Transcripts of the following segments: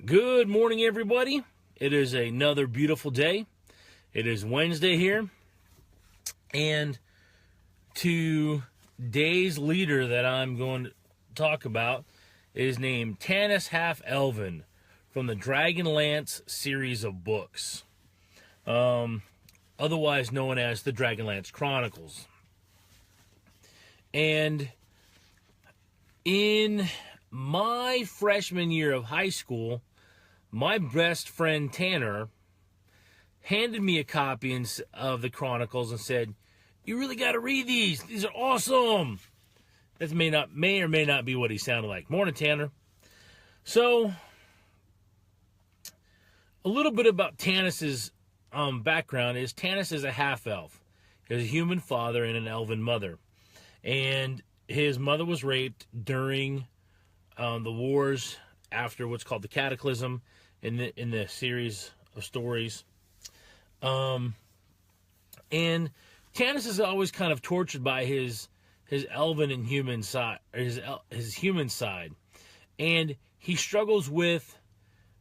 Good morning, everybody. It is another beautiful day. It is Wednesday here. And today's leader that I'm going to talk about is named Tanis Half-Elven from the Dragonlance series of books, otherwise known as the Dragonlance Chronicles. And in my freshman year of high school, my best friend Tanner handed me a copy of the Chronicles and said, "You really got to read these. These are awesome." That may or may not be what he sounded like. Morning, Tanner. So, a little bit about Tanis's background is Tanis is a half-elf. He has a human father and an elven mother. And his mother was raped during the wars after what's called the Cataclysm in the series of stories. And Tanis is always kind of tortured by his elven and human side, or his human side, and he struggles with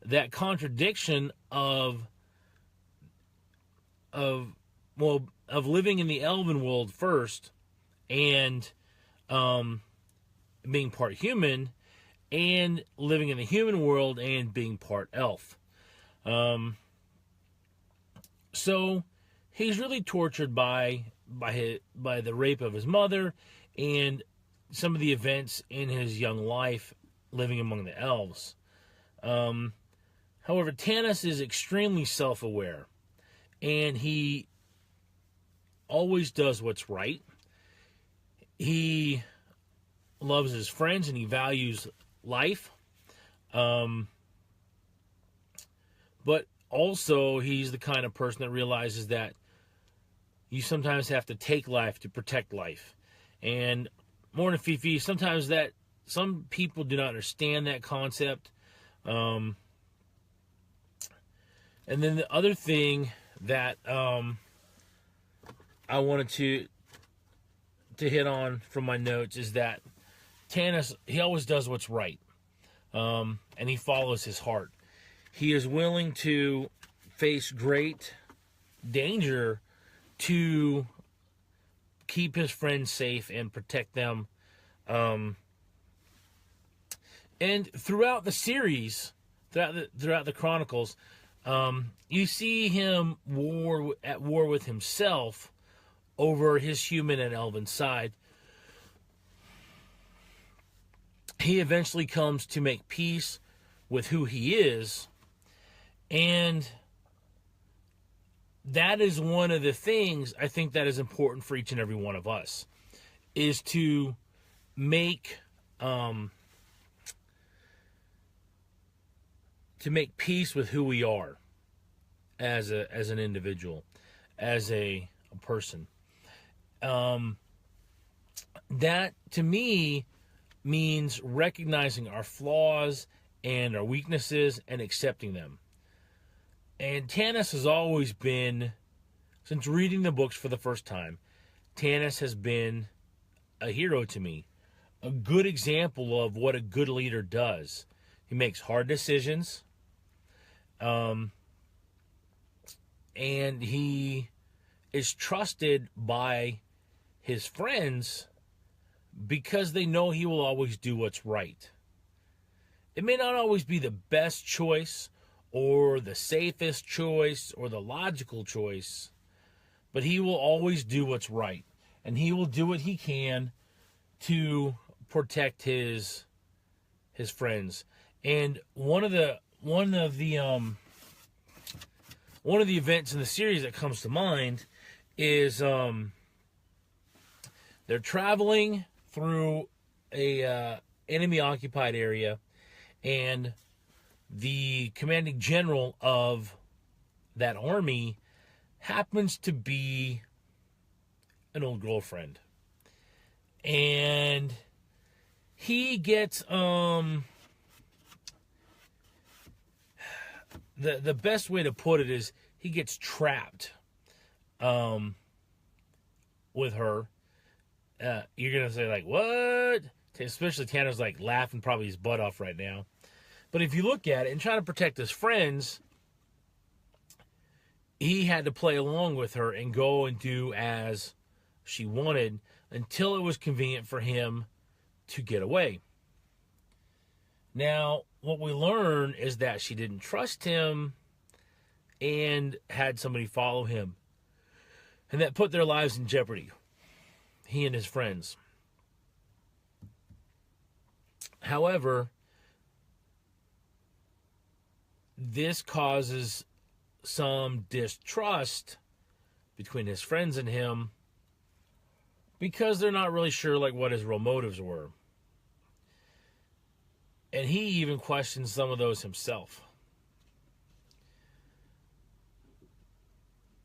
that contradiction of living in the elven world first and being part human, and living in the human world and being part elf. So he's really tortured by the rape of his mother and some of the events in his young life living among the elves. However, Tanis is extremely self-aware, and he always does what's right. He loves his friends and he values life. But also, he's the kind of person that realizes that you sometimes have to take life to protect life. And more than Fifi, sometimes that some people do not understand that concept. And then the other thing that I wanted to hit on from my notes is that Tanis, he always does what's right. And he follows his heart. He is willing to face great danger to keep his friends safe and protect them. And throughout the series, throughout the Chronicles, you see him at war with himself over his human and elven side. He eventually comes to make peace with who he is, and that is one of the things I think that is important for each and every one of us, is to make peace with who we are as an individual, as a person. That to me means recognizing our flaws and our weaknesses and accepting them. And Tanis has always been, since reading the books for the first time, Tanis has been a hero to me. A good example of what a good leader does. He makes hard decisions. And he is trusted by his friends because they know he will always do what's right. It may not always be the best choice or the safest choice or the logical choice, but he will always do what's right, and he will do what he can to protect his friends. And one of the events in the series that comes to mind is they're traveling through a enemy occupied area, and the commanding general of that army happens to be an old girlfriend. And he gets the best way to put it is he gets trapped with her. You're gonna say, like, what? Especially Tanner's like laughing probably his butt off right now. But if you look at it and try to protect his friends, he had to play along with her and go and do as she wanted until it was convenient for him to get away. Now, what we learn is that she didn't trust him and had somebody follow him. And that put their lives in jeopardy, he and his friends. However, this causes some distrust between his friends and him because they're not really sure like what his real motives were. And he even questions some of those himself.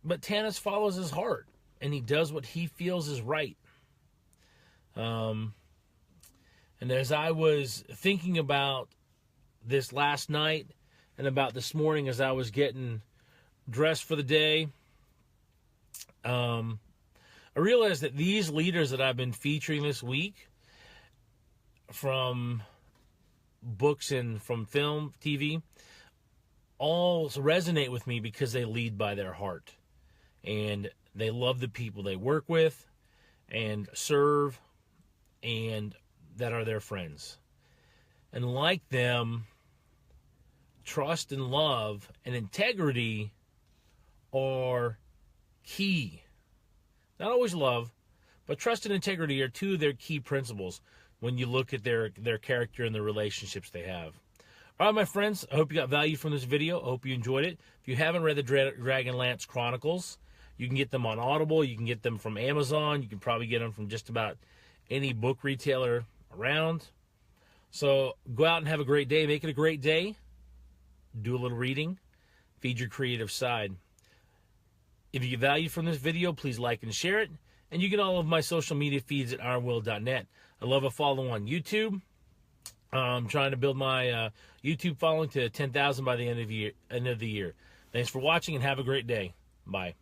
But Tanis follows his heart, and he does what he feels is right. And as I was thinking about this last night and about this morning as I was getting dressed for the day, I realized that these leaders that I've been featuring this week, from books and from film, TV, all resonate with me because they lead by their heart. And they love the people they work with and serve and that are their friends. And like them, trust and love and integrity are key. Not always love, but trust and integrity are two of their key principles when you look at their character and the relationships they have. All right, my friends, I hope you got value from this video. I hope you enjoyed it. If you haven't read the Dragonlance Chronicles, you can get them on Audible. You can get them from Amazon. You can probably get them from just about any book retailer around. So go out and have a great day. Make it a great day. Do a little reading. Feed your creative side. If you get value from this video, please like and share it. And you get all of my social media feeds at ironwill.net. I love a follow on YouTube. I'm trying to build my YouTube following to 10,000 by the end of the year. Thanks for watching and have a great day. Bye.